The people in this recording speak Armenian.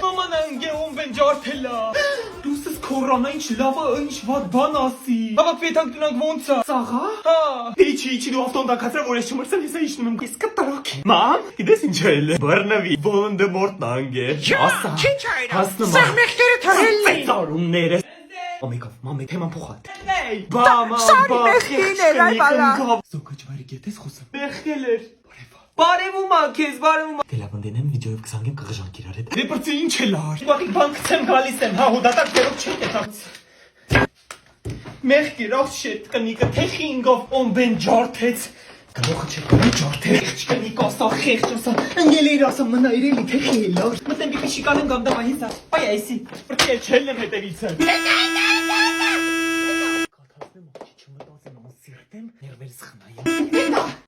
Maman ընկերում բեն ջարդելա Դուսս կորանա ինչ լավա ինչ վատ բան ասի Հավակ վետանք դունանք ոնց է Սաղա? Հա Իչի դու ավտոն դակացրա որ ես չմրսել ես ինչ ննում ես կտարոք Մամ իդես ինչ էլ է Բռնվի Voldemort-ն անգե Ասա Հասնում Սաղ մեղքերը թարելնի Ծարումները Մամի թեման փոխատ Սարի մեղքին էր այ բալա Զոկը ջվարի գետես խոսում Մեղքել էր Բարևում ակեզ, բարևում Դելավնդենեմ վիդեոյով կզանգեմ կղժանք իրար հետ Դեպրծի ինչ է լար Բաղի բանք ծեմ գալիս եմ, հա հուդատակ դերով չեք էտած Մեղք իրավ շետ կնիկը թեխինգով ոն բեն ջարդեց Գլոխը չեք կնի ջարդեց Խեղջ կնիկ ասա, խեղջ ասա Ընգել էիր ասա մնա իրելի թեխի է լար Մտեմ բիպի շիկանեմ գամ դավա հինսա Բայ այսի, պրտի էլ չելն եմ հետևից եմ Կաթասնեմ աղջի չմտած եմ անսիրտեմ, ներվերս խնայեմ